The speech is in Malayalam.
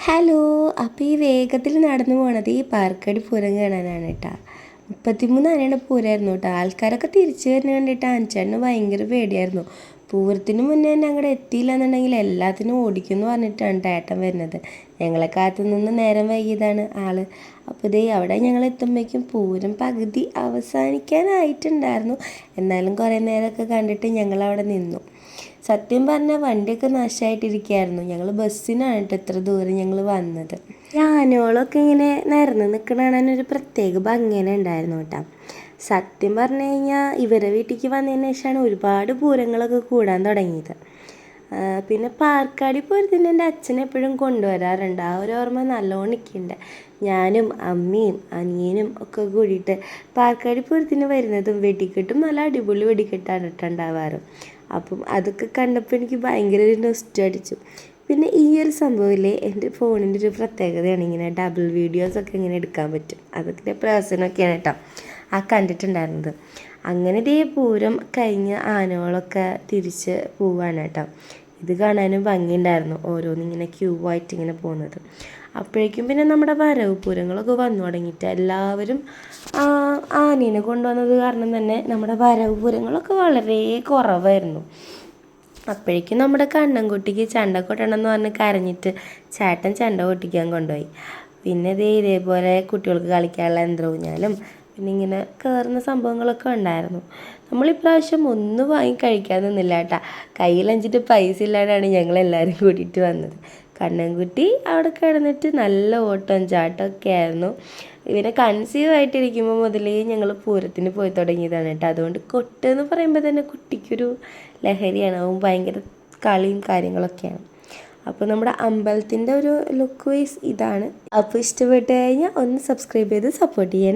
ഹലോ. അപ്പോൾ ഈ വേഗത്തിൽ നടന്നു പോണത് ഈ പാർക്കടി പൂരം കാണാനാണ് കേട്ടോ. 33 ആനയുടെ പൂരമായിരുന്നു കേട്ടോ. ആൾക്കാരൊക്കെ തിരിച്ചു വരുന്ന കണ്ടിട്ട് അഞ്ചേട്ടന് ഭയങ്കര പേടിയായിരുന്നു. പൂരത്തിന് മുന്നേ തന്നെ അങ്ങോട്ട് എത്തിയില്ല എന്നുണ്ടെങ്കിൽ എല്ലാത്തിനും ഓടിക്കുമെന്ന് പറഞ്ഞിട്ടാണ് ഏട്ടൻ വരുന്നത്. ഞങ്ങളെ കാത്തു നിന്ന് നേരം വൈകിയതാണ് ആള്. അപ്പോൾ ഇതേ അവിടെ ഞങ്ങൾ എത്തുമ്പോഴേക്കും പൂരം പകുതി അവസാനിക്കാനായിട്ടുണ്ടായിരുന്നു. എന്നാലും കുറേ നേരമൊക്കെ കണ്ടിട്ട് ഞങ്ങളവിടെ നിന്നു. സത്യം പറഞ്ഞാൽ വണ്ടിയൊക്കെ നാശമായിട്ടിരിക്കുകയായിരുന്നു. ഞങ്ങൾ ബസ്സിനാണ് കേട്ടോ ഇത്ര ദൂരം ഞങ്ങൾ വന്നത്. ഈ ആനകളൊക്കെ ഇങ്ങനെ നിരന്ന് നിൽക്കണ കാണാൻ ഒരു പ്രത്യേക ഭംഗിനെ ഉണ്ടായിരുന്നു കേട്ടോ. സത്യം പറഞ്ഞു കഴിഞ്ഞാൽ ഇവരെ വീട്ടിലേക്ക് വന്നതിന് ശേഷമാണ് ഒരുപാട് പൂരങ്ങളൊക്കെ കൂടാൻ തുടങ്ങിയത്. പിന്നെ പാർക്കാടി പൂരത്തിന് എൻ്റെ അച്ഛൻ എപ്പോഴും കൊണ്ടുവരാറുണ്ട്. ആ ഒരു ഓർമ്മ നല്ലോണം നിൽക്കുന്നുണ്ട്. ഞാനും അമ്മയും അനിയനും ഒക്കെ കൂടിയിട്ട് പാർക്കാടി പൂരത്തിന് വരുന്നതും വെടിക്കെട്ടും നല്ല അടിപൊളി വെടിക്കെട്ടാണ് ഉണ്ടാവാറ്. അപ്പം അതൊക്കെ കണ്ടപ്പോൾ എനിക്ക് ഭയങ്കര ഒരു നൊസ്റ്റു അടിച്ചു. പിന്നെ ഈ ഒരു സംഭവമില്ലേ, എൻ്റെ ഫോണിൻ്റെ ഒരു പ്രത്യേകതയാണ്, ഇങ്ങനെ ഡബിൾ വീഡിയോസൊക്കെ ഇങ്ങനെ എടുക്കാൻ പറ്റും. അതൊക്കെ പ്രേസനൊക്കെയാണ് കേട്ടോ ആ കണ്ടിട്ടുണ്ടായിരുന്നത്. അങ്ങനെ ഇതേ പൂരം കഴിഞ്ഞ് ആനകളൊക്കെ തിരിച്ച് പോവാണ് കേട്ടോ. ഇത് കാണാനും ഭംഗിയുണ്ടായിരുന്നു, ഓരോന്നിങ്ങനെ ക്യൂ ആയിട്ട് ഇങ്ങനെ പോകുന്നത്. അപ്പോഴേക്കും പിന്നെ നമ്മുടെ വരവ് പൂരങ്ങളൊക്കെ വന്നു തുടങ്ങിയിട്ട് എല്ലാവരും ആനേനെ കൊണ്ടുവന്നത് കാരണം തന്നെ നമ്മുടെ വരവ് പൂരങ്ങളൊക്കെ വളരെ കുറവായിരുന്നു. അപ്പോഴേക്കും നമ്മുടെ കണ്ണൻകുട്ടിക്ക് ചെണ്ട കൊട്ടണം എന്ന് പറഞ്ഞ് കരഞ്ഞിട്ട് ചേട്ടൻ ചെണ്ട കൊട്ടിക്കാൻ കൊണ്ടുപോയി. പിന്നെ ഇതേപോലെ കുട്ടികൾക്ക് കളിക്കാനുള്ള യന്ത്രഊഞ്ഞാലും പിന്നെ ഇങ്ങനെ കയറുന്ന സംഭവങ്ങളൊക്കെ ഉണ്ടായിരുന്നു. നമ്മളിപ്രാവശ്യം ഒന്നും വാങ്ങി കഴിക്കാൻ നിന്നില്ല കേട്ടോ. കയ്യിലഞ്ചിട്ട് പൈസ ഇല്ലാണ്ടാണ് ഞങ്ങളെല്ലാവരും കൂടിയിട്ട് വന്നത്. കണ്ണൻകുട്ടി അവിടെ കിടന്നിട്ട് നല്ല ഓട്ടം ചാട്ടമൊക്കെ ആയിരുന്നു. ഇവനെ കൺസീവ് ആയിട്ടിരിക്കുമ്പോൾ മുതലേ ഞങ്ങൾ പൂരത്തിന് പോയി തുടങ്ങിയതാണ് കേട്ടോ. അതുകൊണ്ട് കൊട്ട് എന്ന് പറയുമ്പോൾ തന്നെ കുട്ടിക്കൊരു ലഹരിയാണ്. അവൻ ഭയങ്കര കളിയും കാര്യങ്ങളൊക്കെയാണ്. അപ്പോൾ നമ്മുടെ അമ്പലത്തിൻ്റെ ഒരു ലുക്ക് വൈസ് ഇതാണ്. അപ്പോൾ ഇഷ്ടപ്പെട്ട് കഴിഞ്ഞാൽ ഒന്ന് സബ്സ്ക്രൈബ് ചെയ്ത് സപ്പോർട്ട് ചെയ്യണേ.